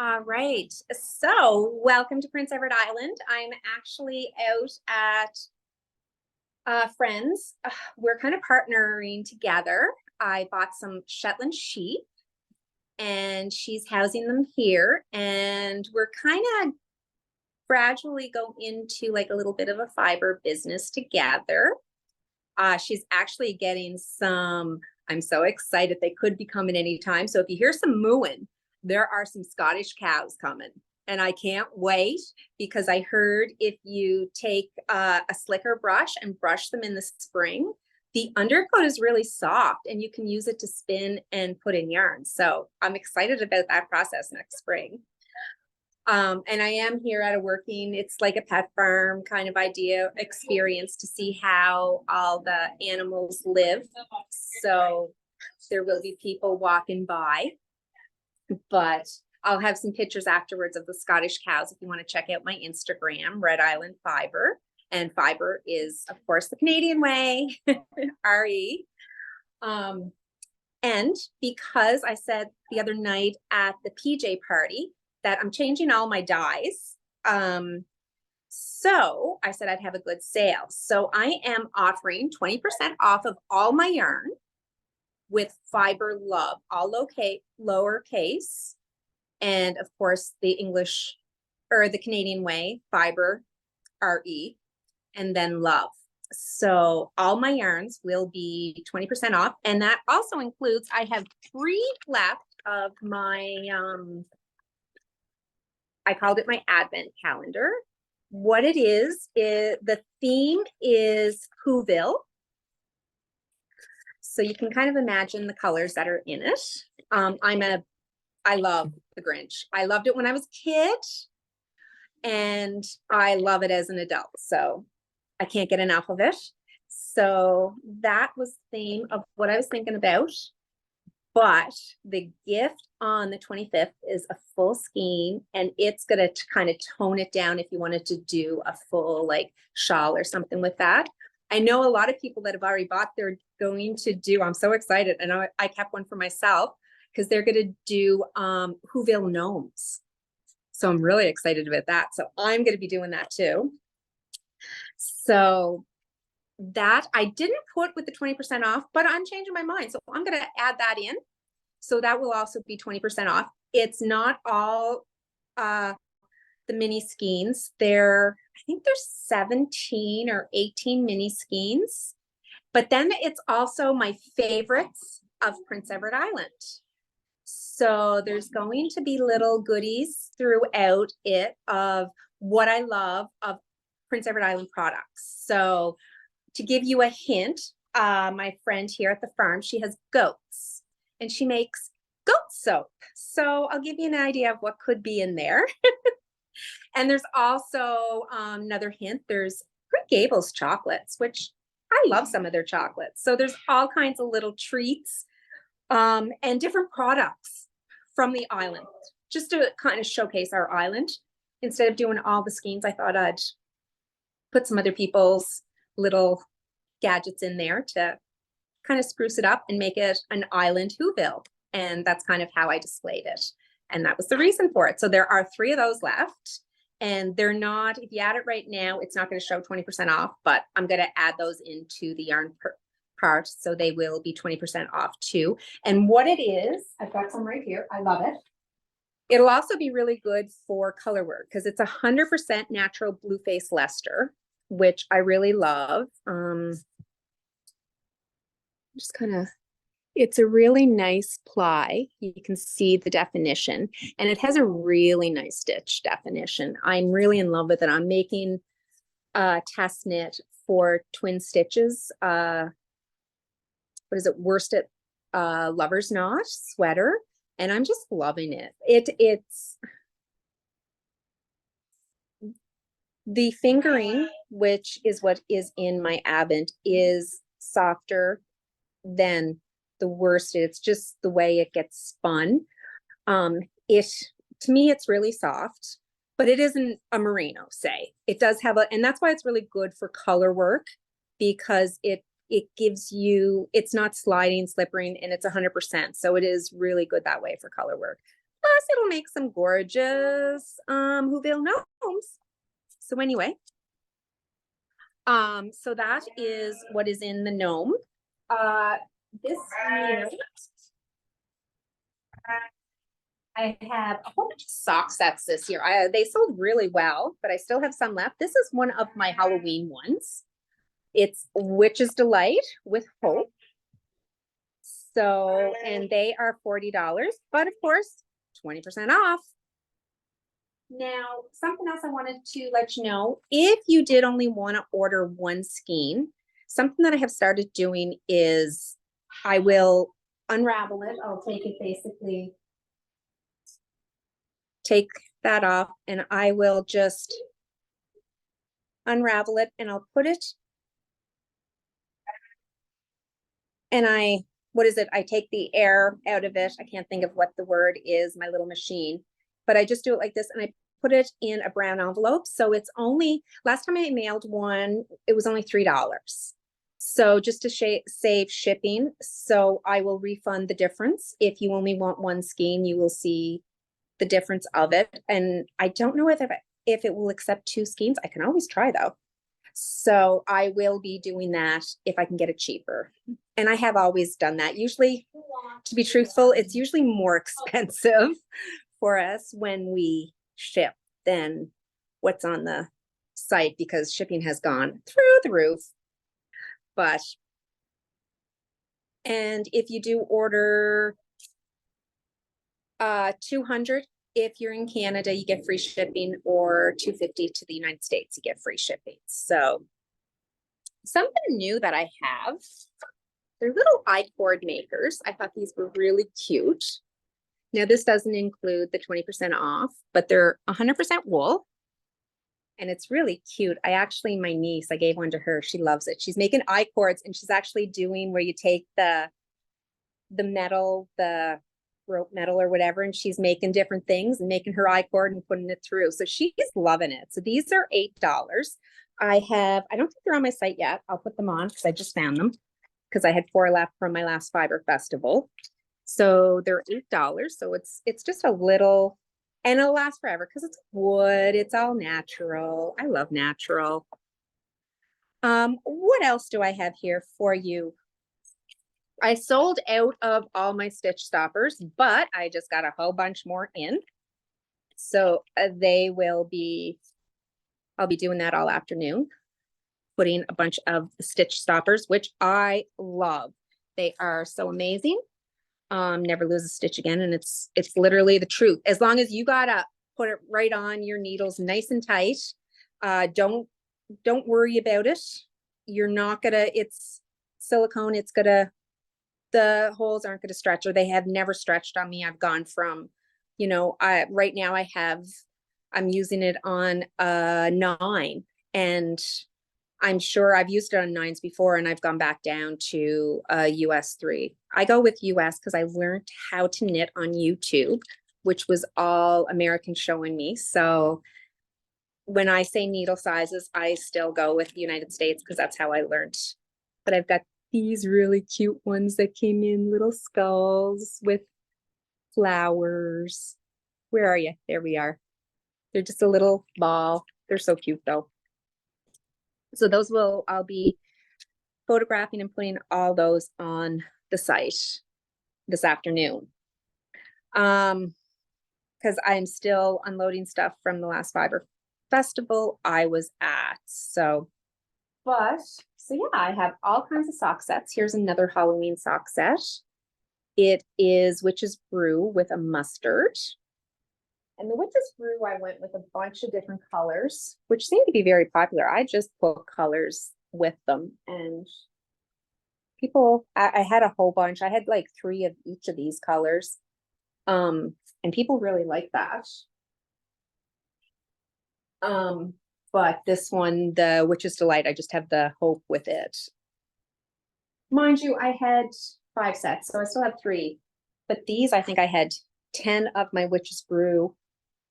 All right. So, welcome to Prince Edward Island. I'm actually out at friends. We're kind of partnering together. I bought some Shetland sheep and she's housing them here. And we're kind of gradually going into like a little bit of a fiber business together. She's actually getting some, I'm so excited. They could be coming anytime. So if you hear some mooing, there are some Scottish cows coming. And I can't wait because I heard if you take a slicker brush and brush them in the spring, the undercoat is really soft and you can use it to spin and put in yarn. So I'm excited about that process next spring. And I am here at a working, it's like a pet farm kind of idea experience to see how all the animals live. So there will be people walking by, but I'll have some pictures afterwards of the Scottish cows if you want to check out my Instagram, Red Island Fibre. And Fibre is, of course, the Canadian way, RE. And because I said the other night at the PJ party that I'm changing all my dyes, so I said I'd have a good sale. So I am offering 20% off of all my yarn with Fibre Love, all lowercase, and of course the English or the Canadian way, Fibre, RE, and then Love. So all my yarns will be 20% off. And that also includes, I have 3 left of my, I called it my advent calendar. What it is the theme is Whoville. So you can kind of imagine the colors that are in it. I love the Grinch. I loved it when I was a kid and I love it as an adult. So I can't get enough of it. So that was the theme of what I was thinking about. But the gift on the 25th is a full skein and it's going to kind of tone it down if you wanted to do a full like shawl or something with that. I know a lot of people that have already bought, they're going to do, I'm so excited. And I kept one for myself because they're going to do Whoville gnomes. So I'm really excited about that. So I'm going to be doing that too. So that I didn't put with the 20% off, but I'm changing my mind. So I'm going to add that in. So that will also be 20% off. It's not all the mini skeins. I think there's 17 or 18 mini skeins. But then it's also my favorites of Prince Edward Island. So there's going to be little goodies throughout it of what I love of Prince Edward Island products. So to give you a hint, my friend here at the farm, she has goats and she makes goat soap. So I'll give you an idea of what could be in there. And there's also another hint, there's Green Gables chocolates, which I love some of their chocolates. So there's all kinds of little treats and different products from the island, just to kind of showcase our island. Instead of doing all the skeins, I thought I'd put some other people's little gadgets in there to kind of spruce it up and make it an island Whoville. And that's kind of how I displayed it. And that was the reason for it. So there are 3 of those left. And they're not, if you add it right now, it's not going to show 20% off, but I'm going to add those into the yarn part. So they will be 20% off too. And what it is, I've got some right here. I love it. It'll also be really good for color work because it's 100% natural blue face Leicester, which I really love. Just kind of, it's a really nice ply. You can see the definition and it has a really nice stitch definition. I'm really in love with it. I'm making a test knit for twin stitches. What is it? Worsted Lover's Knot sweater. And I'm just loving it. It's the fingering, which is what is in my Advent, is softer than the worsted. It's just the way it gets spun. To me, it's really soft, but it isn't a merino, say. It does have and that's why it's really good for color work because it gives you, it's not sliding, slippering, and it's 100%. So it is really good that way for color work. Plus, it'll make some gorgeous Whoville gnomes. So anyway, so that is what is in the gnome. This year, I have a whole bunch of sock sets this year. They sold really well, but I still have some left. This is one of my Halloween ones. It's Witch's Delight with Hope. So, and they are $40, but of course, 20% off. Now, something else I wanted to let you know, if you did only want to order one skein, something that I have started doing is I will unravel it. I'll take it basically, take that off, and I will just unravel it and I'll put it, and what is it? I take the air out of it. I can't think of what the word is, my little machine, but I just do it like this and I put it in a brown envelope. So it's only, last time I mailed one, it was only $3. So just to save shipping. So I will refund the difference. If you only want one skein, you will see the difference of it. And I don't know if it will accept 2 skeins. I can always try though. So I will be doing that if I can get it cheaper. And I have always done that. Usually, to be truthful, it's usually more expensive for us when we ship than what's on the site because shipping has gone through the roof. But, and if you do order 200, if you're in Canada, you get free shipping, or 250 to the United States, you get free shipping. So something new that I have, they're little I-cord makers. I thought these were really cute. Now this doesn't include the 20% off, but they're 100% wool. And it's really cute. My niece, I gave one to her. She loves it. She's making I-cords, and she's actually doing where you take the metal, the rope metal or whatever, and she's making different things and making her I-cord and putting it through. So she's loving it. So these are $8. I don't think they're on my site yet. I'll put them on because I just found them because I had 4 left from my last Fibre festival. So they're $8. So it's just a little, and it'll last forever because it's wood. It's all natural. I love natural. What else do I have here for you? I sold out of all my stitch stoppers, but I just got a whole bunch more in. So I'll be doing that all afternoon, putting a bunch of stitch stoppers, which I love. They are so amazing. Never lose a stitch again. And it's literally the truth. As long as you gotta put it right on your needles nice and tight. Don't worry about it. You're not gonna, it's silicone. The holes aren't gonna stretch, or they have never stretched on me. I've gone from, right now I'm using it on a 9, and I'm sure I've used it on 9s before, and I've gone back down to a US 3. I go with US because I learned how to knit on YouTube, which was all American showing me. So when I say needle sizes, I still go with the United States because that's how I learned. But I've got these really cute ones that came in, little skulls with flowers. Where are you? There we are. They're just a little ball. They're so cute though. So I'll be photographing and putting all those on the site this afternoon. Because I'm still unloading stuff from the last Fibre festival I was at. So yeah, I have all kinds of sock sets. Here's another Halloween sock set. It is Witch's Brew with a mustard. And the Witch's Brew, I went with a bunch of different colors, which seem to be very popular. I just put colors with them, and I had a whole bunch. I had like 3 of each of these colors. And people really like that. But this one, the Witch's Delight, I just have the Hope with it. Mind you, I had 5 sets, so I still have 3. But these, I think I had 10 of my Witch's Brew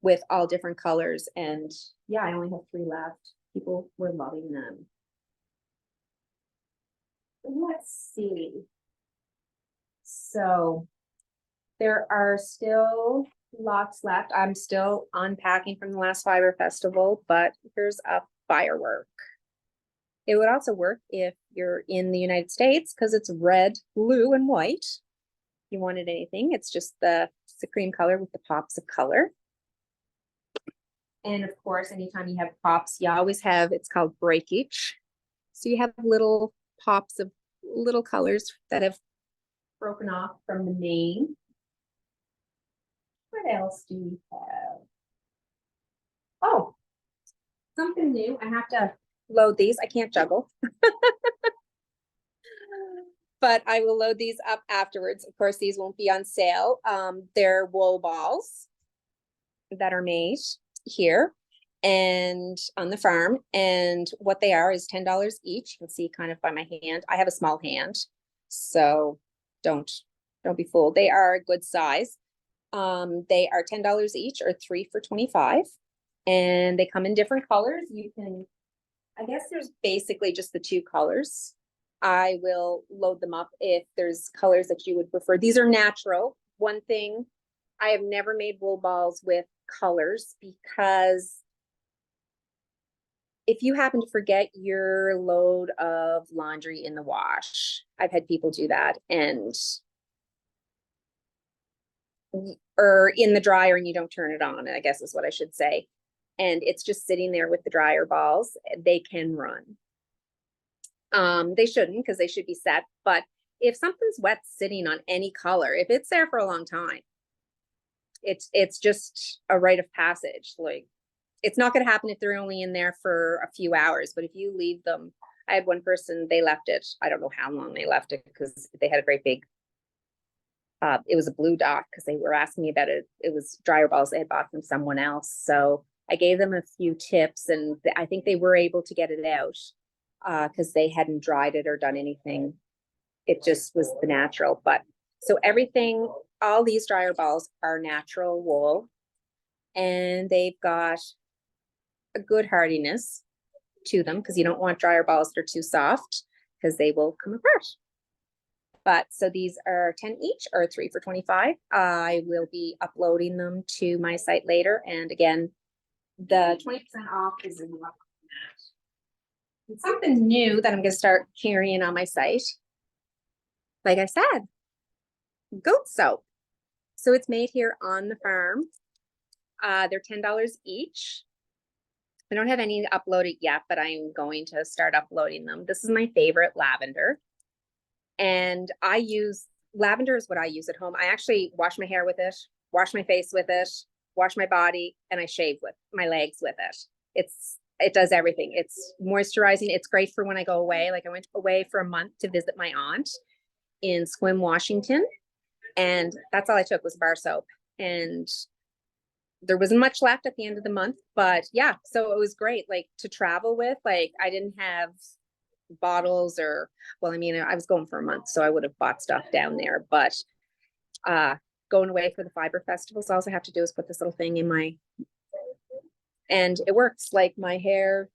with all different colors. And yeah, I only have 3 left. People were loving them. Let's see. So there are still Lots left. I'm still unpacking from the last Fibre Festival, but here's a firework. It would also work if you're in the United States because it's red, blue, and white. If you wanted anything, it's just the cream color with the pops of color. And of course, anytime you have pops, you always have, it's called breakage. So you have little pops of little colors that have broken off from the main. What else do we have? Oh, something new. I have to load these. I can't juggle. But I will load these up afterwards. Of course, these won't be on sale. They're wool balls that are made here and on the farm. And what they are is $10 each. You can see kind of by my hand. I have a small hand, so don't be fooled. They are a good size. They are $10 each or 3 for $25. And they come in different colors. You can, I guess there's basically just the 2 colors. I will load them up if there's colors that you would prefer. These are natural. One thing, I have never made wool balls with colors because if you happen to forget your load of laundry in the wash, I've had people do that, and or in the dryer and you don't turn it on, I guess is what I should say. And it's just sitting there with the dryer balls, they can run. They shouldn't because they should be set, but if something's wet sitting on any color, if it's there for a long time, it's just a rite of passage. Like, it's not going to happen if they're only in there for a few hours, but if you leave them, I had one person, they left it, I don't know how long they left it because they had a great big, it was a blue dot because they were asking me about it. It was dryer balls they had bought from someone else. So I gave them a few tips and I think they were able to get it out because they hadn't dried it or done anything. It just was the natural. But so everything, all these dryer balls are natural wool, and they've got a good hardiness to them because you don't want dryer balls that are too soft because they will come apart. But so these are 10 each or 3 for 25. I will be uploading them to my site later. And again, the 20% off is in that. And something new that I'm going to start carrying on my site, like I said, goat soap. So it's made here on the farm. They're $10 each. I don't have any uploaded yet, but I'm going to start uploading them. This is my favorite, lavender. And I use, lavender is what I use at home. I actually wash my hair with it, wash my face with it, wash my body, and I shave with my legs with it. It does everything. It's moisturizing. It's great for when I go away. Like I went away for a month to visit my aunt in Sequim, Washington. And that's all I took was bar soap. And there wasn't much left at the end of the month, but yeah, so it was great. Like to travel with, like I didn't have bottles or, well, I mean, I was going for a month, so I would have bought stuff down there, but going away for the Fibre Festivals, all I have to do is put this little thing in my, and it works. Like my hair,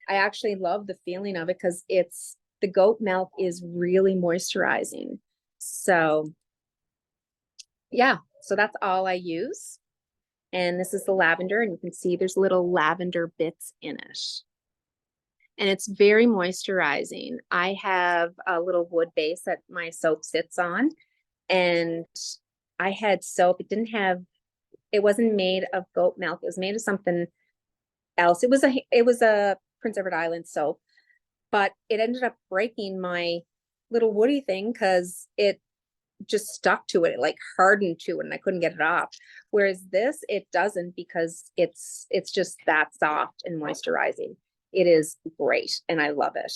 I actually love the feeling of it because it's, the goat milk is really moisturizing. So yeah, so that's all I use. And this is the lavender, and you can see there's little lavender bits in it. And it's very moisturizing. I have a little wood base that my soap sits on, and I had soap. It wasn't made of goat milk. It was made of something else. It was a Prince Edward Island soap, but it ended up breaking my little woody thing because it just stuck to it. It like hardened to it and I couldn't get it off. Whereas this, it doesn't, because it's just that soft and moisturizing. It is great and I love it.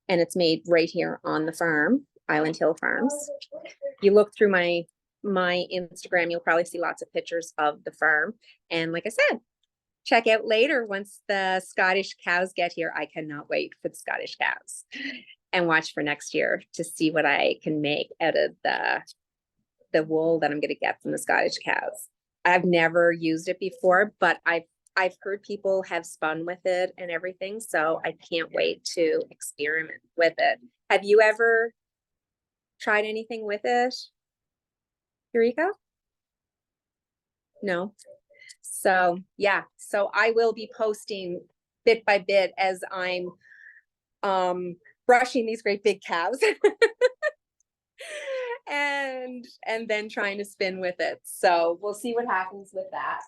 And it's made right here on the farm, Island Hill Farms. You look through my Instagram, you'll probably see lots of pictures of the farm. And like I said, check out later once the Scottish cows get here. I cannot wait for the Scottish cows, and watch for next year to see what I can make out of the wool that I'm going to get from the Scottish cows. I've never used it before, but I've heard people have spun with it and everything, so I can't wait to experiment with it. Have you ever tried anything with it, Eureka? No. So yeah, so I will be posting bit by bit as I'm brushing these great big calves and then trying to spin with it. So we'll see what happens with that.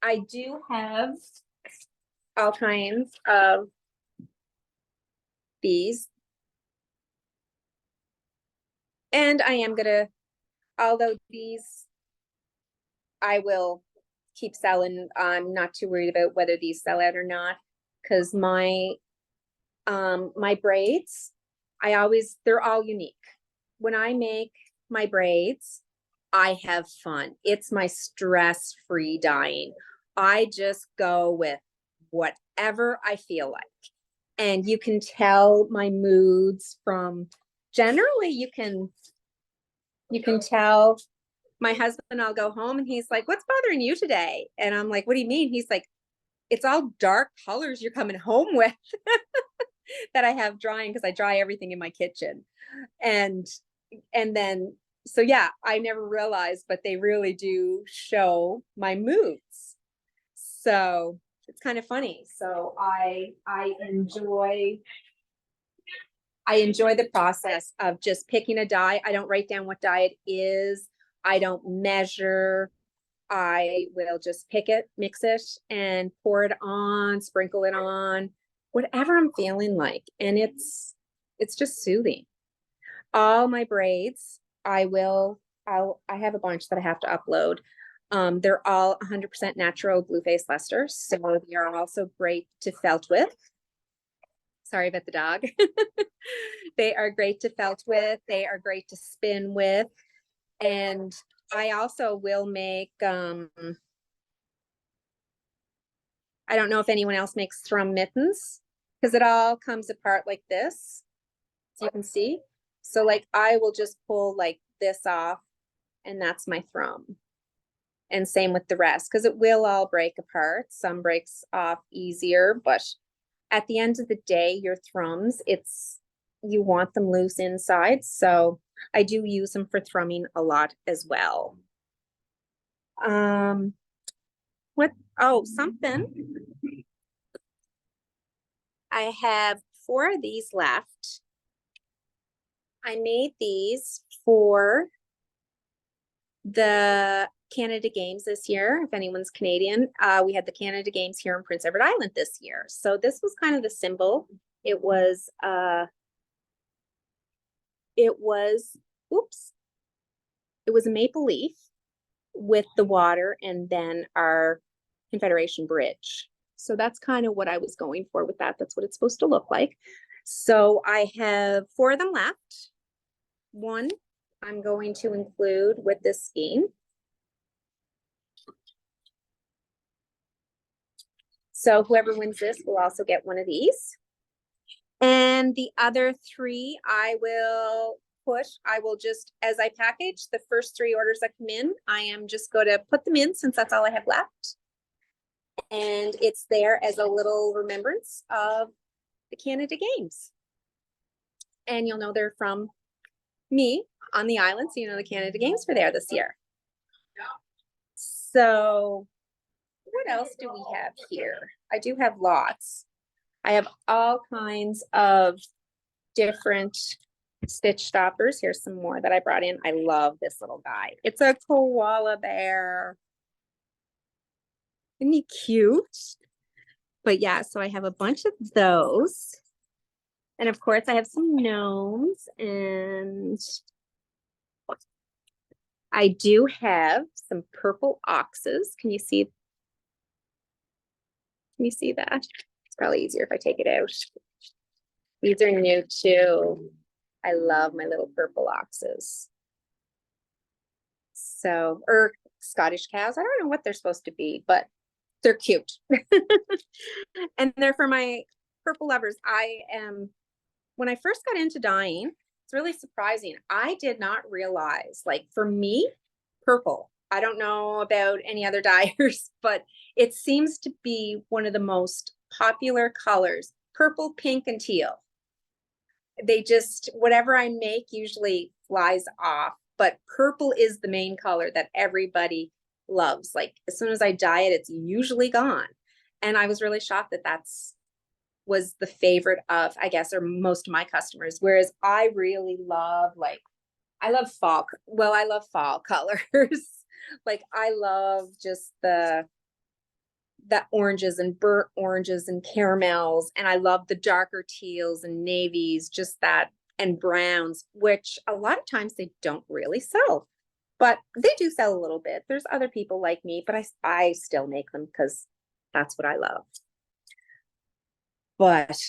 I do have all kinds of these. And I am gonna, although these I will keep selling, I'm not too worried about whether these sell out or not, because my braids, they're all unique. When I make my braids, I have fun. It's my stress-free dyeing. I just go with whatever I feel like. And you can tell my moods from, generally you can tell my husband, I'll go home and he's like, what's bothering you today? And I'm like, what do you mean? He's like, it's all dark colors you're coming home with that I have drying, because I dry everything in my kitchen. And then, so yeah, I never realized, but they really do show my moods. So it's kind of funny. So I enjoy the process of just picking a dye. I don't write down what dye it is. I don't measure. I will just pick it, mix it, and pour it on, sprinkle it on, whatever I'm feeling like. And it's just soothing. All my braids, I have a bunch that I have to upload. They're all 100% natural blue face Leicester. So they are also great to felt with. Sorry about the dog. They are great to felt with. They are great to spin with. And I also will make, I don't know if anyone else makes thrum mittens, because it all comes apart like this, so you can see. So like I will just pull like this off, and that's my thrum. And same with the rest, because it will all break apart. Some breaks off easier, but at the end of the day, your thrums, you want them loose inside. So I do use them for thrumming a lot as well. Something. I have 4 of these left. I made these for the Canada Games this year. If anyone's Canadian, we had the Canada Games here in Prince Edward Island this year. So this was kind of the symbol. It was a maple leaf with the water and then our Confederation bridge. So that's kind of what I was going for with that. That's what it's supposed to look like. So I have 4 of them left. One I'm going to include with this scheme. So whoever wins this will also get one of these. And the other 3 I will just, as I package the first 3 orders that come in, I am just going to put them in, since that's all I have left. And it's there as a little remembrance of the Canada Games. And you'll know they're from me on the island, so you know the Canada Games were there this year. So what else do we have here? I do have lots. I have all kinds of different stitch stoppers. Here's some more that I brought in. I love this little guy. It's a koala bear. Isn't he cute? But yeah, so I have a bunch of those. And of course I have some gnomes, and I do have some purple oxes. Can you see? Can you see that? It's probably easier if I take it out. These are new too. I love my little purple oxes. So, or Scottish cows. I don't know what they're supposed to be, but they're cute. And they're for my purple lovers. When I first got into dyeing, it's really surprising. I did not realize, like, for me, purple, I don't know about any other dyers, but it seems to be one of the most popular colors. Purple, pink, and teal. They just, whatever I make usually flies off but purple is the main color that everybody loves. Like as soon as I dye it, it's usually gone. And I was really shocked that that's was the favorite of, I guess, or most of my customers. Whereas I really love like, I love fall. Well, I love fall colors. Like I love just the oranges and burnt oranges and caramels. And I love the darker teals and navies, just that, and browns, which a lot of times they don't really sell, but they do sell a little bit. There's other people like me, but I still make them because that's what I love. But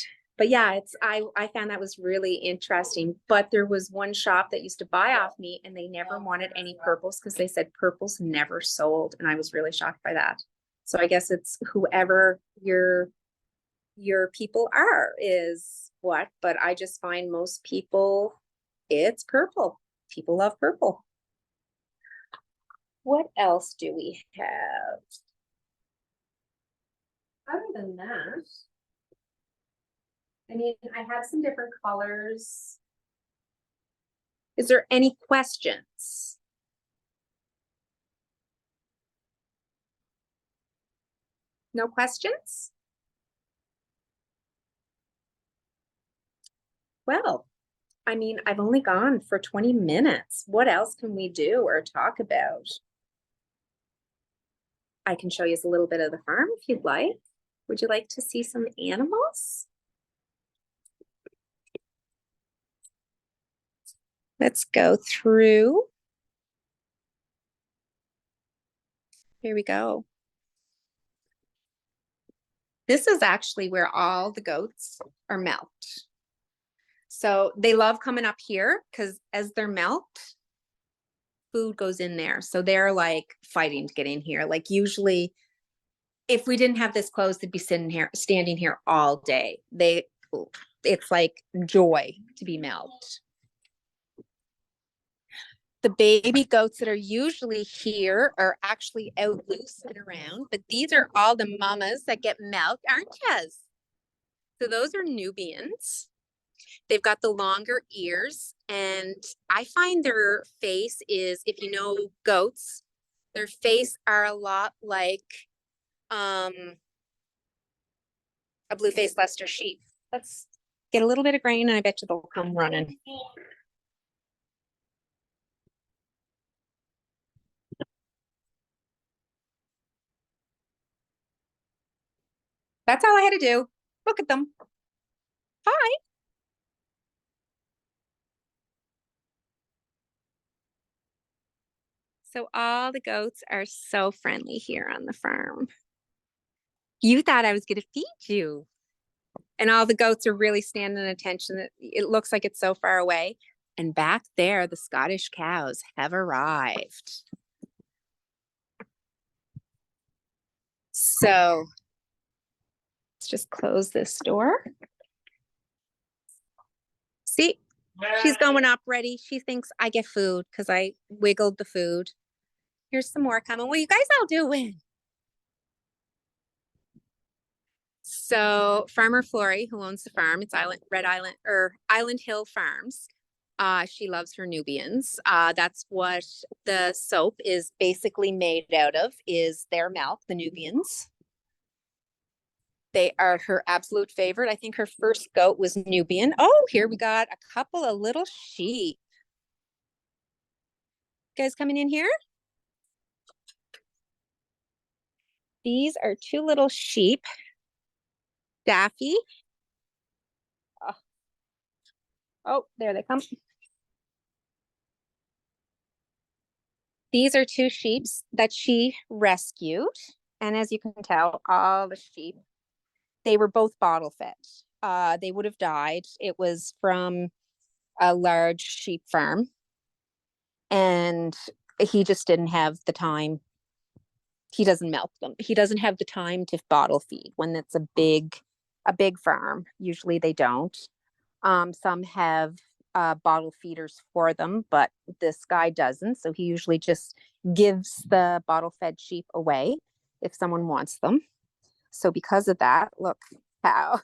yeah, I found that was really interesting. But there was one shop that used to buy off me and they never wanted any purples because they said purples never sold. And I was really shocked by that. So I guess it's whoever your people are is what, but I just find most people it's purple. People love purple. What else do we have? Other than that, I mean, I have some different colors. Is there any questions? No questions? Well, I mean, I've only gone for 20 minutes. What else can we do or talk about? I can show you a little bit of the farm if you'd like. Would you like to see some animals? Let's go through. Here we go. This is actually where all the goats are milked. So they love coming up here because as they're milked, food goes in there. So they're like fighting to get in here. Like usually if we didn't have this closed, they'd be standing here all day. It's like joy to be milked. The baby goats that are usually here are actually out loose and around, but these are all the mamas that get milked, aren't you? So those are Nubians. They've got the longer ears, and I find their face is, if you know goats, their face are a lot like a blue-faced Leicester sheep. Let's get a little bit of grain, and I bet you they'll come running. That's all I had to do. Look at them. Hi. So all the goats are so friendly here on the farm. You thought I was going to feed you. And all the goats are really standing attention. It looks like it's so far away. And back there, the Scottish cows have arrived. So let's just close this door. See, she's going up ready. She thinks I get food because I wiggled the food. Here's some more coming. What are you guys all doing? So Farmer Flory, who owns the farm, it's Island Hill Farms. She loves her Nubians. That's what the soap is basically made out of, is their milk, the Nubians. They are her absolute favorite. I think her first goat was Nubian. Oh, here we got a couple of little sheep. You guys coming in here? These are two little sheep. Daffy. Oh, there they come. These are two sheep that she rescued. And as you can tell, all the sheep, they were both bottle fed. They would have died. It was from a large sheep farm. And he just didn't have the time. He doesn't milk them. He doesn't have the time to bottle feed when it's a big farm. Usually they don't. Some have bottle feeders for them, but this guy doesn't. So he usually just gives the bottle fed sheep away if someone wants them. So because of that, look how.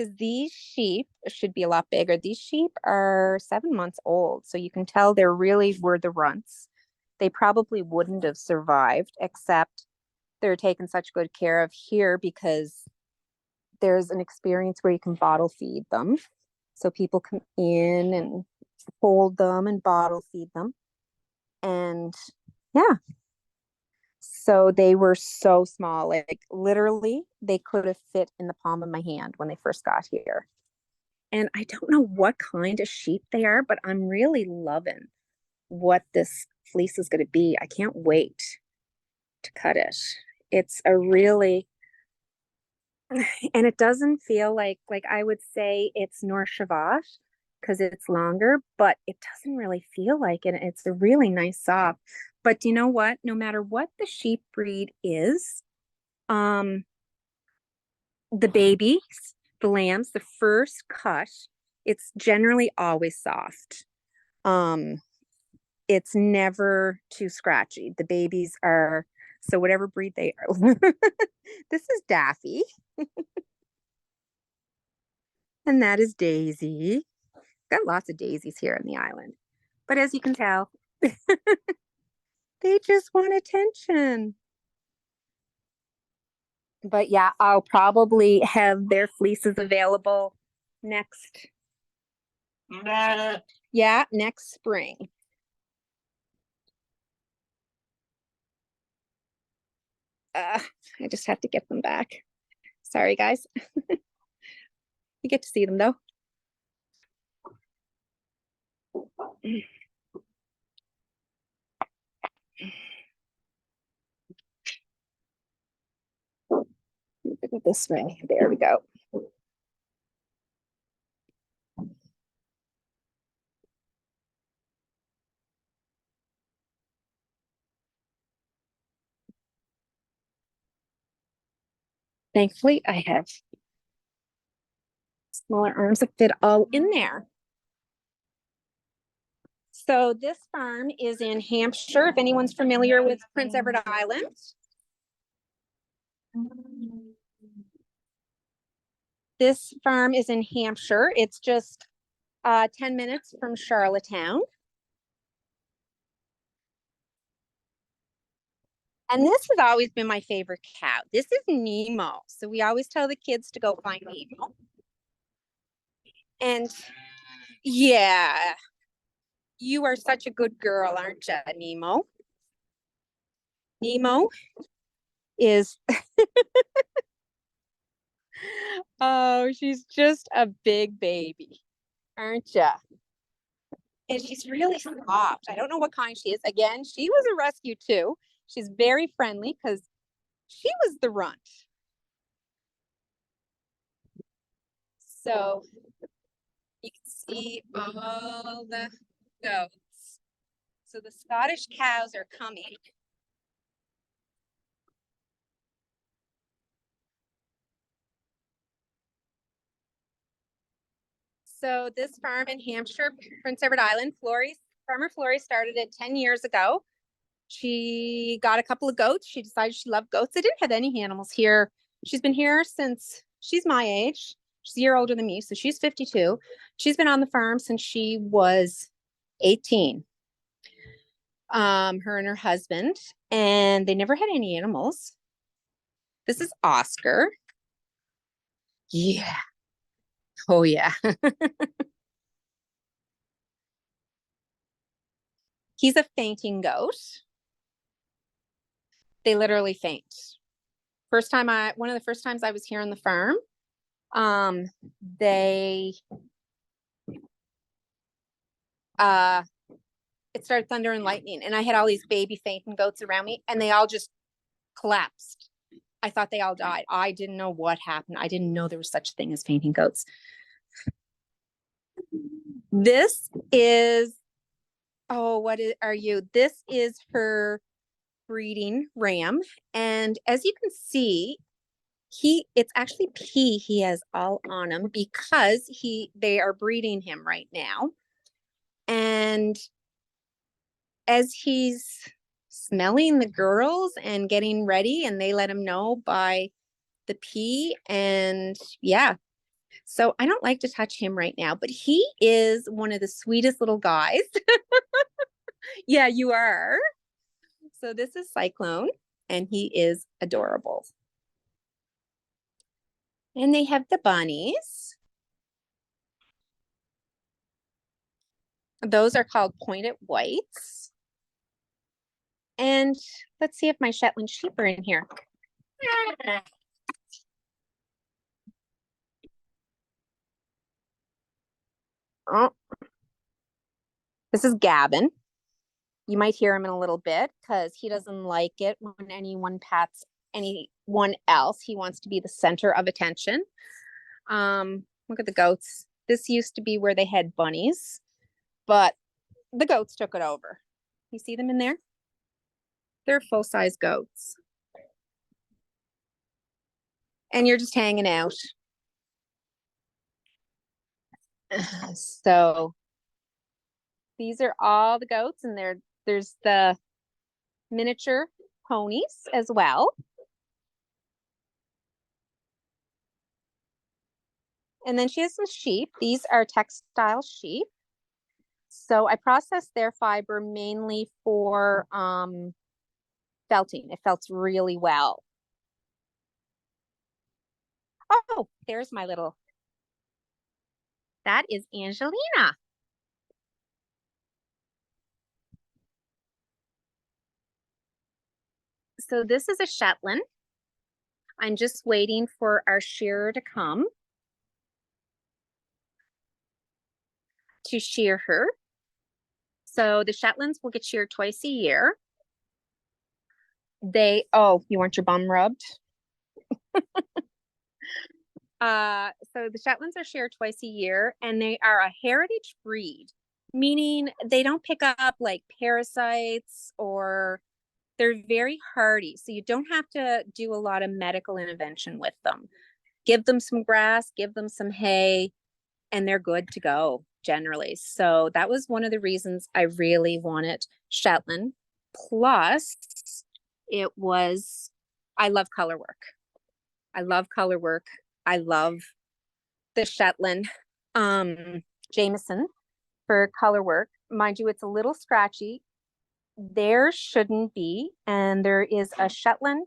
because these sheep should be a lot bigger. These sheep are 7 months old, so you can tell they really were the runts. They probably wouldn't have survived, except they're taken such good care of here because there's an experience where you can bottle feed them. So people come in and hold them and bottle feed them. And yeah, so they were so small, like literally they could have fit in the palm of my hand when they first got here. And I don't know what kind of sheep they are, but I'm really loving what this fleece is going to be. I can't wait to cut it. It's a really, and it doesn't feel like I would say it's Noir Chevache because it's longer, but it doesn't really feel like it. It's a really nice soft. But do you know what? No matter what the sheep breed is, um, the babies, the lambs, the first cut, it's generally always soft. Um, it's never too scratchy. The babies are, so whatever breed they are. This is Daffy. And that is Daisy. Got lots of daisies here on the island. But as you can tell, they just want attention. But yeah, I'll probably have their fleeces available next. Yeah, next spring. I just have to get them back. Sorry, guys. You get to see them though. Go this way. There we go. Thankfully, I have smaller arms that fit all in there. So this farm is in Hampshire, if anyone's familiar with Prince Edward Island. This farm is in Hampshire. It's just 10 minutes from Charlottetown. And this has always been my favorite cow. This is Nemo. So we always tell the kids to go find Nemo. And yeah, you are such a good girl, aren't you, Nemo? Nemo is, oh, she's just a big baby, aren't you? And she's really soft. I don't know what kind she is. Again, she was a rescue too. She's very friendly because she was the runt. So you can see all the goats. So the Scottish cows are coming. So this farm in Hampshire, Prince Edward Island, Farmer Flory started it 10 years ago. She got a couple of goats. She decided she loved goats. They didn't have any animals here. She's been here since she's my age. She's a year older than me, so she's 52. She's been on the farm since she was 18. Her and her husband, and they never had any animals. This is Oscar. Yeah. Oh, yeah. He's a fainting goat. They literally faint. One of the first times I was here on the farm, um, they, it started thunder and lightning, and I had all these baby fainting goats around me, and they all just collapsed. I thought they all died. I didn't know what happened. I didn't know there was such a thing as fainting goats. This is, oh, are you? This is her breeding ram. And as you can see, it's actually pee he has all on him because they are breeding him right now. And as he's smelling the girls and getting ready, and they let him know by the pee, and yeah, So I don't like to touch him right now, but he is one of the sweetest little guys. Yeah, you are. So this is Cyclone, and he is adorable. And they have the bunnies. Those are called pointed whites. And let's see if my Shetland sheep are in here. Oh, this is Gavin. You might hear him in a little bit because he doesn't like it when anyone pats anyone else. He wants to be the center of attention. Look at the goats. This used to be where they had bunnies, but the goats took it over. You see them in there? They're full-size goats. And you're just hanging out. So these are all the goats, and there's the miniature ponies as well. And then she has some sheep. These are textile sheep. So I process their fiber mainly for felting. It felts really well. Oh, there's my little. That is Angelina. So this is a Shetland. I'm just waiting for our shearer to come to shear her. So the Shetlands will get sheared twice a year. Oh, you want your bum rubbed? So the Shetlands are sheared twice a year, and they are a heritage breed, meaning they don't pick up like parasites, or they're very hardy. So you don't have to do a lot of medical intervention with them. Give them some grass, give them some hay, and they're good to go generally. So that was one of the reasons I really wanted Shetland. Plus, I love color work. I love color work. I love the Shetland Jameson for color work. Mind you, it's a little scratchy. There shouldn't be. And there is a Shetland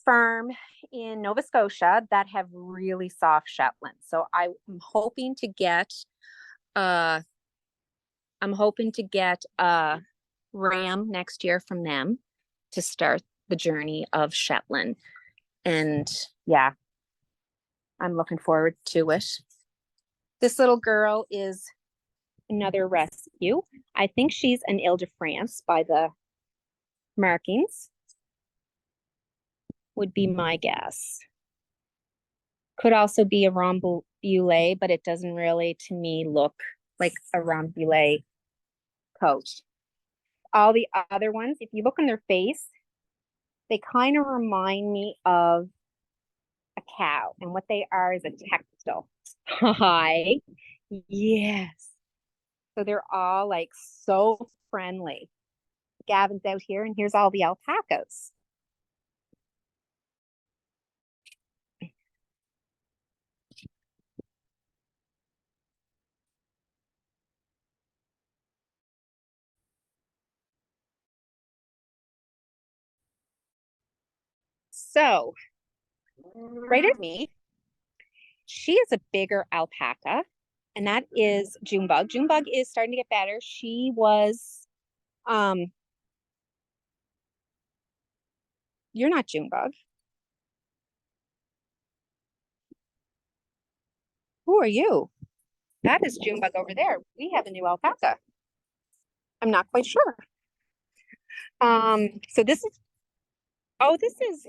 farm in Nova Scotia that have really soft Shetland. So I'm hoping to get a ram next year from them to start the journey of Shetland. And yeah, I'm looking forward to it. This little girl is another rescue. I think she's an Ile-de-France by the markings, would be my guess. Could also be a Rambouillet, but it doesn't really, to me, look like a Rambouillet coat. All the other ones, if you look on their face, they kind of remind me of a cow, and what they are is a textile. Hi. Yes. So they're all like so friendly. Gavin's out here, and here's all the alpacas. So right at me, she is a bigger alpaca, and that is Junebug. Junebug is starting to get better. She was, you're not Junebug. Who are you? That is Junebug over there. We have a new alpaca. I'm not quite sure. So this is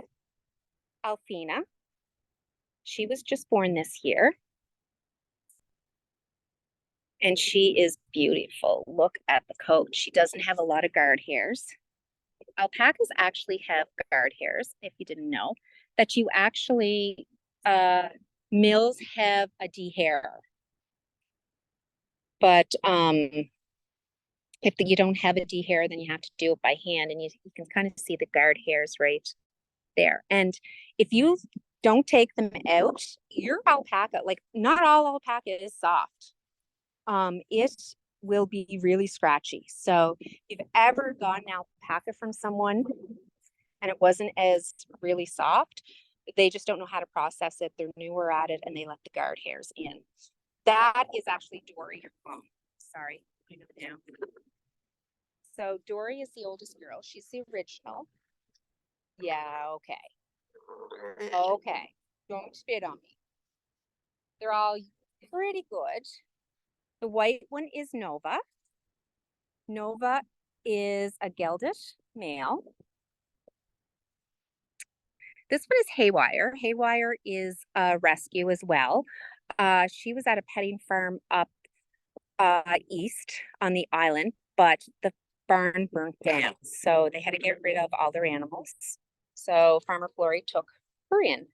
Alfina. She was just born this year. And she is beautiful. Look at the coat. She doesn't have a lot of guard hairs. Alpacas actually have guard hairs, if you didn't know, that you actually, males have a dehair. But if you don't have a dehair, then you have to do it by hand, and you can kind of see the guard hairs right there. And if you don't take them out. Your alpaca, like not all alpaca is soft. It will be really scratchy. So if you've ever gotten alpaca from someone and it wasn't as really soft, they just don't know how to process it. They're newer at it and they let the guard hairs in. That is actually Dory. Oh, sorry, I know it now. So Dory is the oldest girl. She's the original. Yeah, okay. Okay. Don't spit on me. They're all pretty good. The white one is Nova. Nova is a gelded male. This one is Haywire. Haywire is a rescue as well. She was at a petting farm up east on the island, but the barn burnt down. So they had to get rid of all their animals. So Farmer Flory took her in.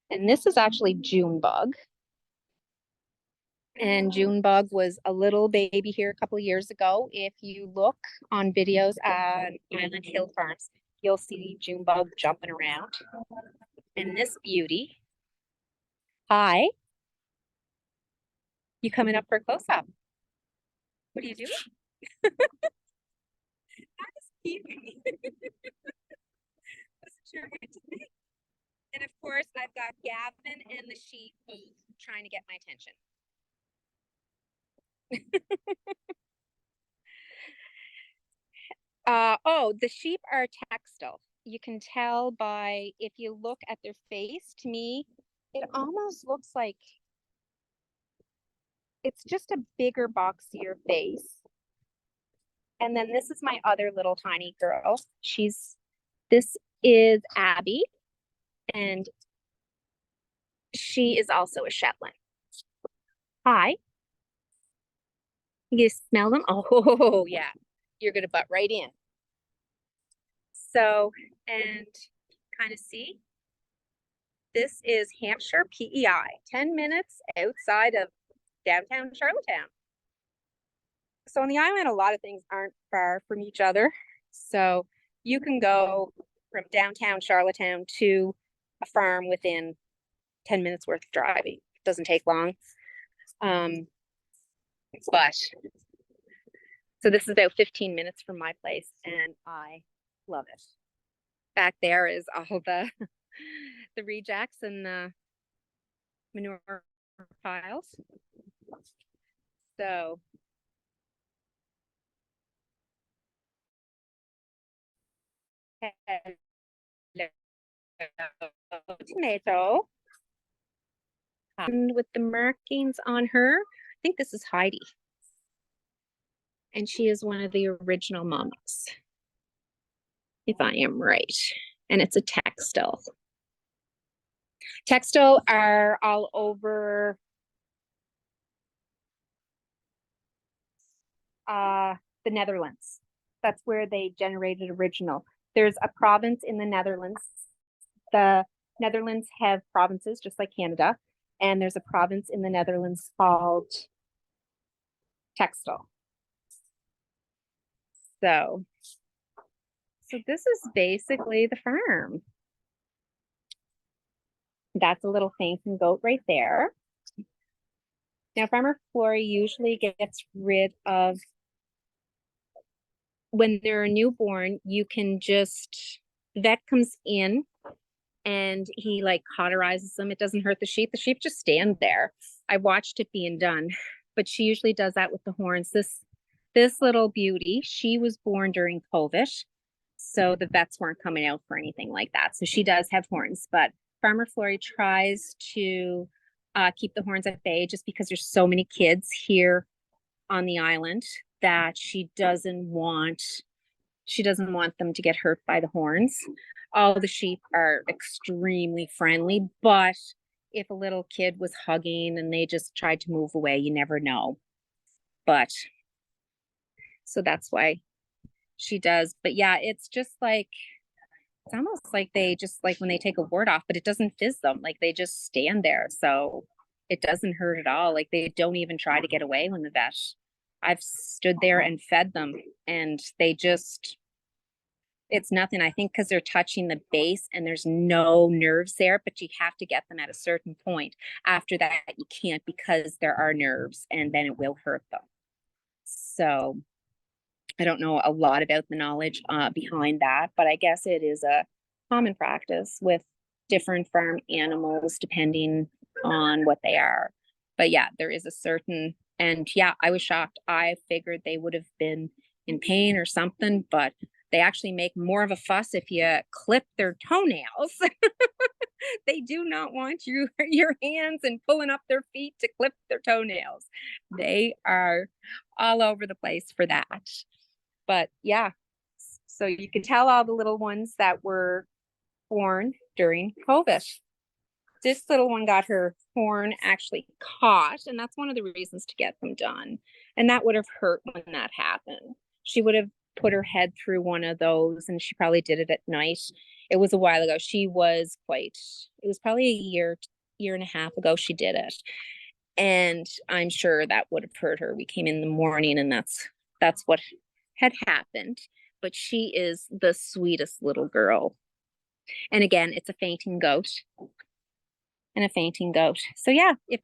And this is actually Junebug. And Junebug was a little baby here a couple of years ago. If you look on videos at Island Hill Farms, you'll see Junebug jumping around. And this beauty, hi, you coming up for a close-up? What are you doing? And of course, I've got Gavin and the sheep trying to get my attention. Oh, the sheep are textile. You can tell by, if you look at their face, to me, it almost looks like it's just a bigger, boxier face. And then this is my other little tiny girl. This is Abby, and she is also a Shetland. Hi. You smell them? Oh, yeah. You're going to butt right in. So, and kind of see, this is Hampshire PEI, 10 minutes outside of downtown Charlottetown. So on the island, a lot of things aren't far from each other. So you can go from downtown Charlottetown to a farm within 10 minutes worth of driving. It doesn't take long. But so this is about 15 minutes from my place and I love it. Back there is all the rejects and the manure piles. So tomato and with the markings on her. I think this is Heidi. And she is one of the original mamas, if I am right. And it's a textile. Textile are all over the Netherlands. That's where they generated original. There's a province in the Netherlands. The Netherlands have provinces just like Canada. And there's a province in the Netherlands called Textile. So this is basically the farm. That's a little fainting goat right there. Now, Farmer Flory usually gets rid of, when they're a newborn, you can just, vet comes in and he like cauterizes them. It doesn't hurt the sheep. The sheep just stand there. I watched it being done, but she usually does that with the horns. This little beauty, she was born during COVID. So the vets weren't coming out for anything like that. So she does have horns, but Farmer Flory tries to keep the horns at bay just because there's so many kids here on the island that she doesn't want them to get hurt by the horns. All the sheep are extremely friendly, but if a little kid was hugging and they just tried to move away, you never know. But so that's why she does. But yeah, it's just like, it's almost like they just, like when they take a wart off, but it doesn't fizz them. Like they just stand there. So it doesn't hurt at all. Like they don't even try to get away when the vet. I've stood there and fed them and they It's nothing. I think because they're touching the base and there's no nerves there, but you have to get them at a certain point. After that, you can't because there are nerves and then it will hurt them. So I don't know a lot about the knowledge behind that, but I guess it is a common practice with different farm animals depending on what they are. But yeah, there is a certain, and yeah, I was shocked. I figured they would have been in pain or something, but they actually make more of a fuss if you clip their toenails. They do not want your hands and pulling up their feet to clip their toenails. They are all over the place for that. But yeah, so you can tell all the little ones that were born during COVID. This little one got her horn actually caught, and that's one of the reasons to get them done. And that would have hurt when that happened. She would have put her head through one of those, and she probably did it at night. It was a while ago. She was quite, it was probably a year and a half ago she did it. And I'm sure that would have hurt her. We came in the morning, and that's what had happened. But she is the sweetest little girl. And again, it's a fainting goat and a fainting goat. So yeah, if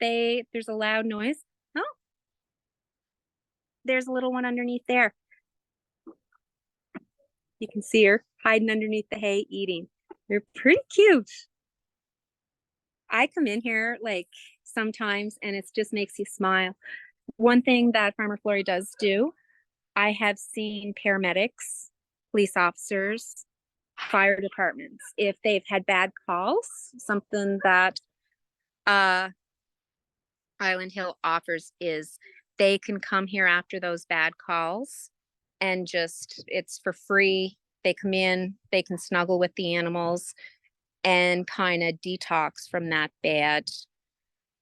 there's a loud noise, oh, there's a little one underneath there. You can see her hiding underneath the hay eating. They're pretty cute. I come in here like sometimes and it just makes you smile. One thing that Farmer Flory does do, I have seen paramedics, police officers, fire departments, if they've had bad calls, something that Island Hill offers is they can come here after those bad calls and just, it's for free. They come in, they can snuggle with the animals and kind of detox from that bad.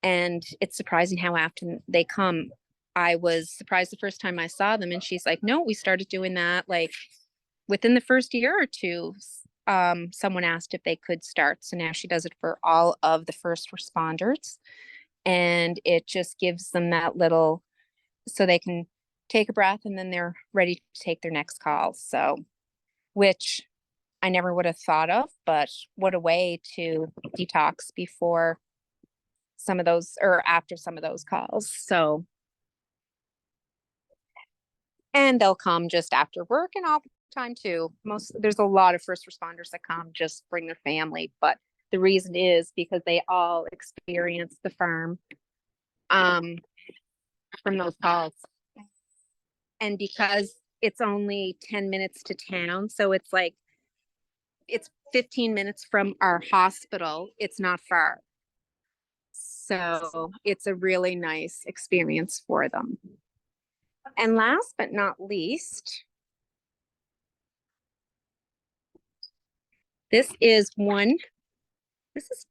And it's surprising how often they come. I was surprised the first time I saw them, and she's like, no, we started doing that like within the first year or two. Someone asked if they could start. So now she does it for all of the first responders. And it just gives them that little, so they can take a breath and then they're ready to take their next call. So, which I never would have thought of, but what a way to detox before some of those or after some of those calls. So, and they'll come just after work and all the time too. There's a lot of first responders that come just bring their family, but the reason is because they all experience the farm from those calls. And because it's only 10 minutes to town, so it's like it's 15 minutes from our hospital. It's not far. So it's a really nice experience for them. And last but not least, this is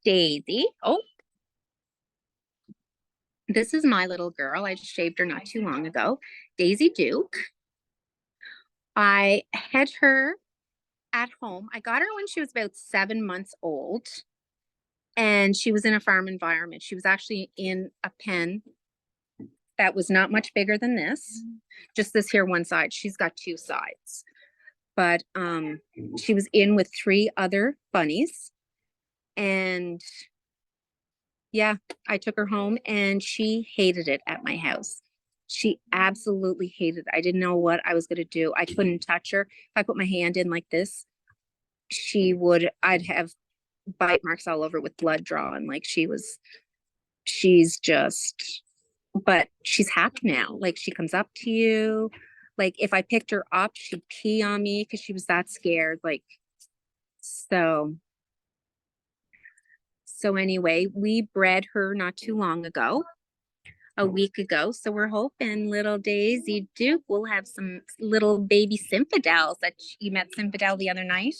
Daisy. Oh, this is my little girl. I just shaved her not too long ago. Daisy Duke. I had her at home. I got her when she was about 7 months old. And she was in a farm environment. She was actually in a pen that was not much bigger than this. Just this here one side. She's got two sides. But she was in with 3 other bunnies. And yeah, I took her home and she hated it at my house. She absolutely hated it. I didn't know what I was going to do. I couldn't touch her. If I put my hand in like this, I'd have bite marks all over with blood drawn. Like she's just, but she's happy now. Like she comes up to you. Like if I picked her up, she'd pee on me because she was that scared. Like, so anyway, we bred her not too long ago, a week ago. So we're hoping little Daisy Duke will have some little baby Symphidels. That you met Symphidel the other night.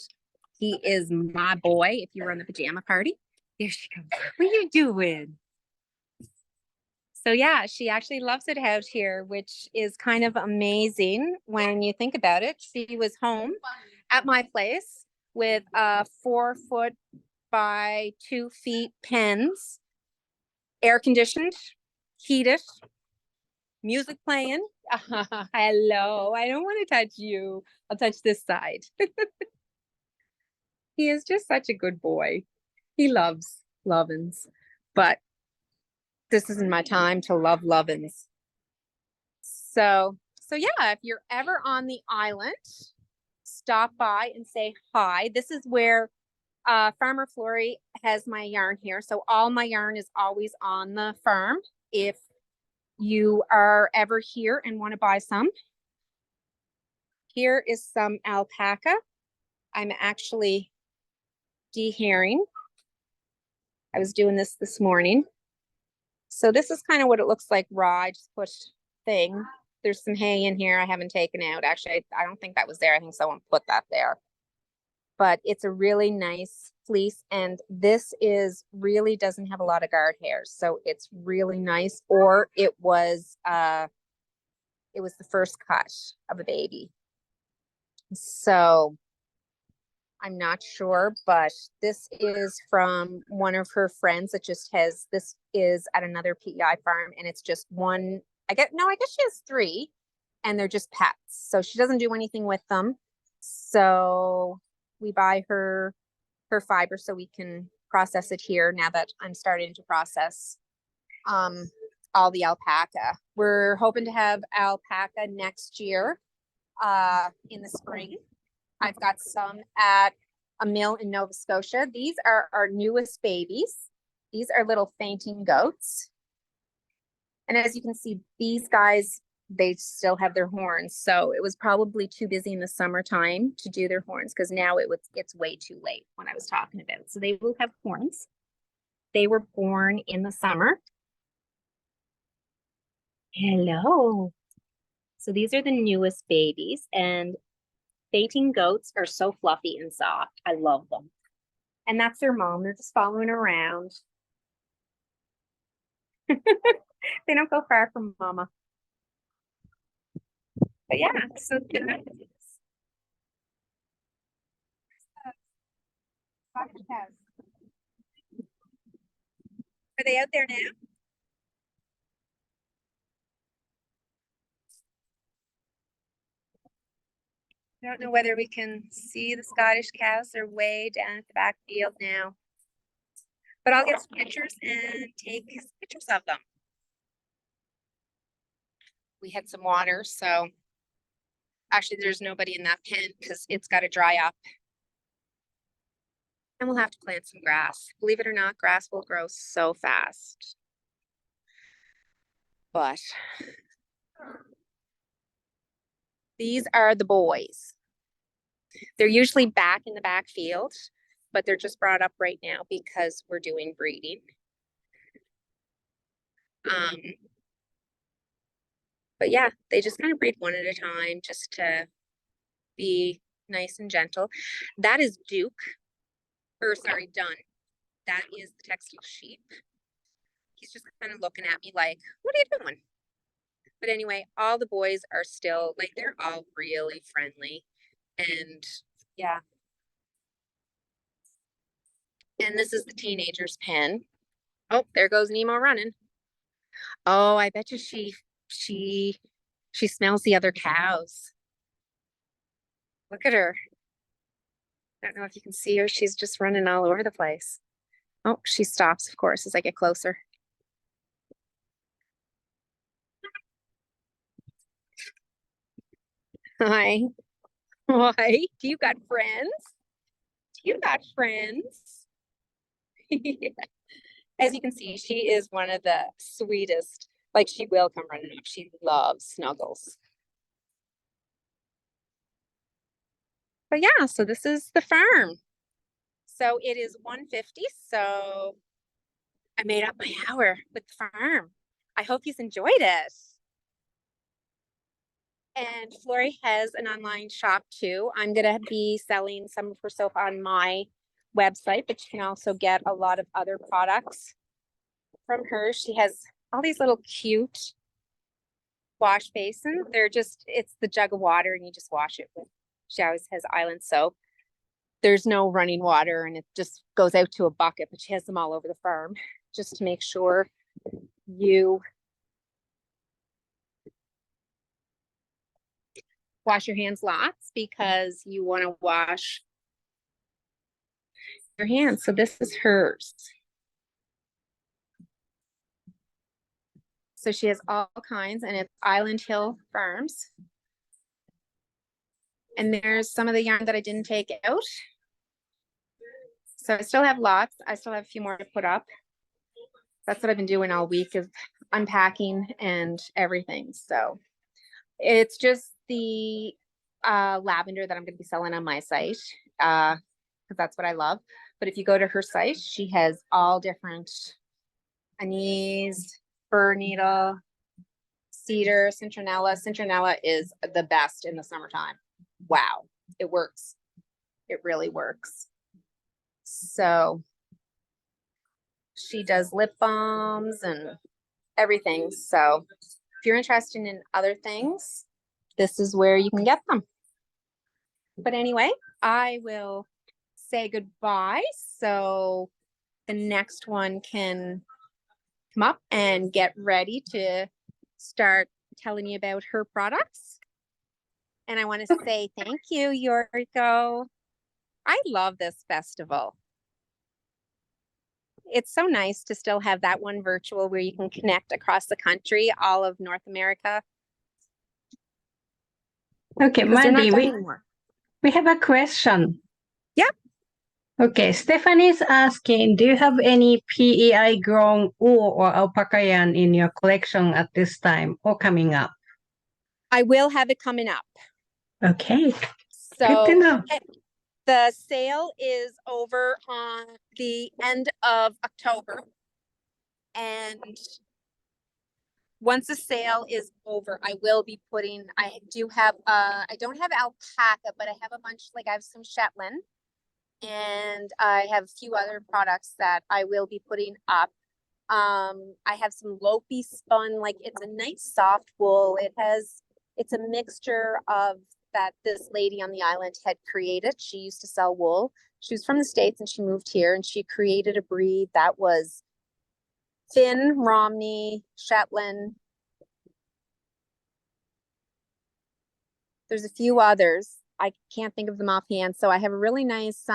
He is my boy. If you were on the pajama party, here she comes. What are you doing? So yeah, she actually loves it out here, which is kind of amazing when you think about it. She was home at my place with 4 foot by 2 feet pens, air conditioned, heated, music playing. Hello, I don't want to touch you. I'll touch this side. He is just such a good boy. He loves Lovins, but this isn't my time to love Lovins. So yeah, if you're ever on the island, stop by and say hi. This is where Farmer Flory has my yarn here. So all my yarn is always on the farm. If you are ever here and want to buy some, here is some alpaca. I'm actually dehairing. I was doing this morning. So this is kind of what it looks like raw. I just put thing. There's some hay in here I haven't taken out. Actually, I don't think that was there. I think someone put that there. But it's a really nice fleece, and this is really doesn't have a lot of guard hairs, so it's really nice. Or it was the first cut of a baby. So I'm not sure, but this is from one of her friends that just has, this is at another PEI farm, and it's just one, I guess she has three, and they're just pets. So she doesn't do anything with them. So we buy her fiber so we can process it here now that I'm starting to process all the alpaca. We're hoping to have alpaca next year in the spring. I've got some at a mill in Nova Scotia. These are our newest babies. These are little fainting goats. And as you can see, these guys, they still have their horns. So it was probably too busy in the summertime to do their horns, because now it's way too late when I was talking about. So they will have horns. They were born in the summer. Hello. So these are the newest babies, and fainting goats are so fluffy and soft. I love them. And that's their mom. They're just following around. They don't go far from mama. But yeah, so that is are they out there now? I don't know whether we can see the Scottish cows. They're way down at the back field now. But I'll get some pictures and take pictures of them. We had some water, so actually there's nobody in that pen because it's got to dry up. And we'll have to plant some grass. Believe it or not, grass will grow so fast. But these are the boys. They're usually back in the back field, but they're just brought up right now because we're doing breeding. But yeah, they just kind of breed one at a time just to be nice and gentle. That is Duke, or sorry, Dunn. That is the textile sheep. He's just kind of looking at me like, what are you doing? But anyway, all the boys are still, like, they're all really friendly. And yeah. And this is the teenager's pen. Oh, there goes Nemo running. Oh, I bet you she smells the other cows. Look at her. I don't know if you can see her. She's just running all over the place. Oh, she stops, of course, as I get closer. Hi. Why? Do you got friends? Do you got friends? As you can see, she is one of the sweetest. Like, she will come running up. She loves snuggles. But yeah, so this is the farm. So it is 1:50. So I made up my hour with the farm. I hope you've enjoyed it. And Flory has an online shop too. I'm going to be selling some of her soap on my website, but you can also get a lot of other products from her. She has all these little cute wash basins. It's the jug of water and you just wash it with. She always has island soap. There's no running water and it just goes out to a bucket, but she has them all over the farm just to make sure you wash your hands lots, because you want to wash your hand. So this is hers. So she has all kinds, and it's Island Hill Farms. And there's some of the yarn that I didn't take out. So I still have lots. I still have a few more to put up. That's what I've been doing all week, is unpacking and everything. So it's just the lavender that I'm going to be selling on my site, because that's what I love. But if you go to her site, she has all different anise, fir needle, cedar, citronella. Citronella is the best in the summertime. Wow, it works. It really works. So she does lip balms and everything. So if you're interested in other things, this is where you can get them. But anyway, I will say goodbye so the next one can come up and get ready to start telling you about her products. And I want to say thank you, Yoriko. I love this festival. It's so nice to still have that one virtual where you can connect across the country, all of North America. Okay, Mandy, we we have a question. Yeah. Okay, Stephanie's asking, do you have any PEI grown wool or alpaca yarn in your collection at this time or coming up? I will have it coming up. Okay, So good to know. The sale is over on the end of October. And once the sale is over, I will be putting, I don't have alpaca, but I have a bunch, like I have some Shetland, and I have a few other products that I will be putting up. I have some Lopi spun, like it's a nice soft wool. It's a mixture of that this lady on the island had created. She used to sell wool. She was from the States and she moved here and she created a breed that was Finn, Romney, Shetland. There's a few others. I can't think of them offhand. So I have a really nice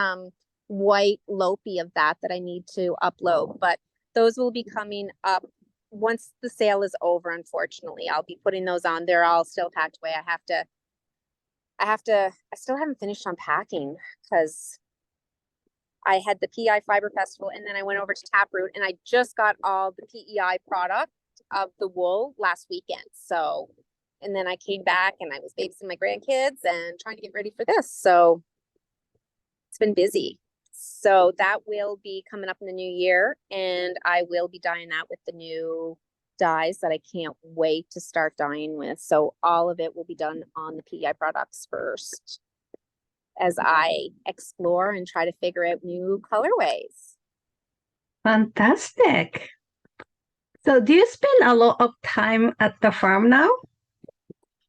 white Lopi of that I need to upload. But those will be coming up once the sale is over, unfortunately. I'll be putting those on. They're all still packed away. I still haven't finished unpacking because I had the PEI Fibre Festival and then I went over to Taproot and I just got all the PEI product of the wool last weekend. So, and then I came back and I was babysitting my grandkids and trying to get ready for this. So it's been busy. So that will be coming up in the new year and I will be dyeing that with the new dyes that I can't wait to start dyeing with. So all of it will be done on the PEI products first as I explore and try to figure out new colorways. Fantastic. So do you spend a lot of time at the farm now?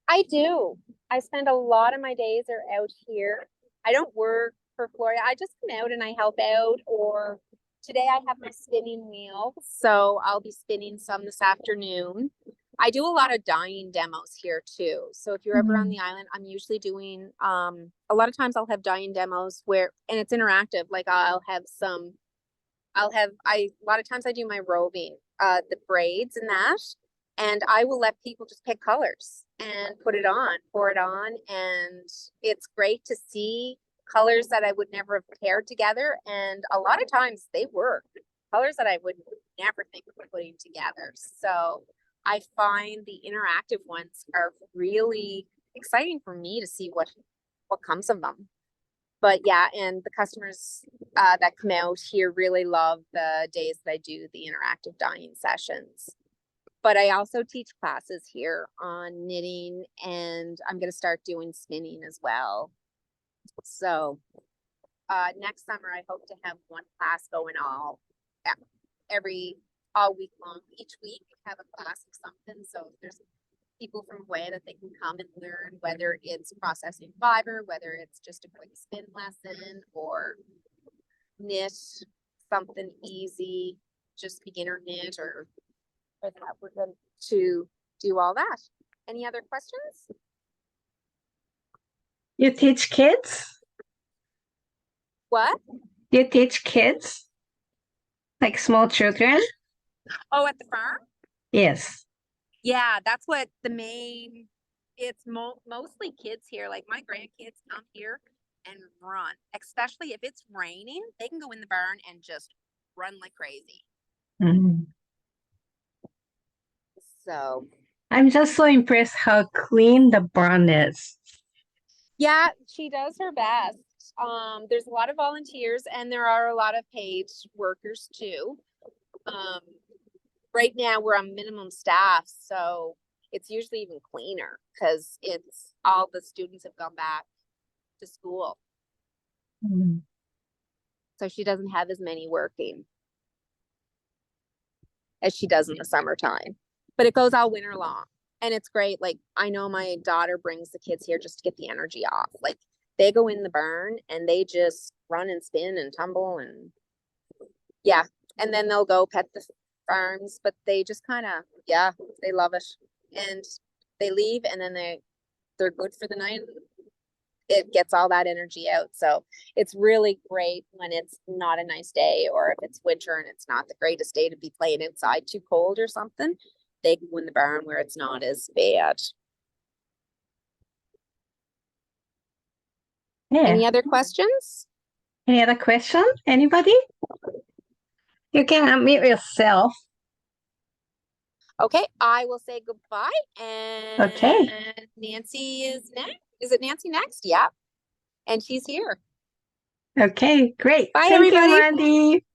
I do. I spend a lot of my days are out here. I don't work for Floria. I just come out and I help out, or today I have my spinning wheel, so I'll be spinning some this afternoon. I do a lot of dyeing demos here too. So if you're ever on the island, I'm usually doing, a lot of times I'll have dyeing demos where, and it's interactive. Like a lot of times I do my roving, the braids and that, and I will let people just pick colors and pour it on. And it's great to see colors that I would never have paired together. And a lot of times they work, colors that I would never think of putting together. So I find the interactive ones are really exciting for me to see what comes of them. But yeah, and the customers that come out here really love the days that I do the interactive dyeing sessions. But I also teach classes here on knitting, and I'm going to start doing spinning as well. So next summer, I hope to have one class going all week long. Each week, have a class of something. So if there's people from Hawaii that they can come and learn, whether it's processing fiber, whether it's just a quick spin lesson, or knit something easy, just beginner knit, or that, we're going to do all that. Any other questions? You teach kids? What? Do you teach kids? Like small children? Oh, at the farm? Yes. Yeah, that's what the main, it's mostly kids here. Like my grandkids come here and run, especially if it's raining, they can go in the barn and just run like crazy. Mhm. So, I'm just so impressed how clean the barn is. yeah, she does her best. There's a lot of volunteers and there are a lot of paid workers too. Um, right now we're on minimum staff, so it's usually even cleaner because it's all the students have gone back to school. Mhm. So she doesn't have as many working as she does in the summertime. But it goes all winter long. And it's great. Like I know my daughter brings the kids here just to get the energy off. Like they go in the barn and they just run and spin and tumble and yeah. And then they'll go pet the farms, but they just kind of, yeah, they love it. And they leave and then they're good for the night. It gets all that energy out. So it's really great when it's not a nice day or if it's winter and it's not the greatest day to be playing inside, too cold or something. They can go in the barn where it's not as bad. Yeah. Any other questions? Any other question? Anybody? You can unmute yourself. Okay, I will say goodbye. And Okay. Nancy is next. Is it Nancy next? Yeah. And she's here. Okay, great. Bye, Thank you, everybody. Mandy.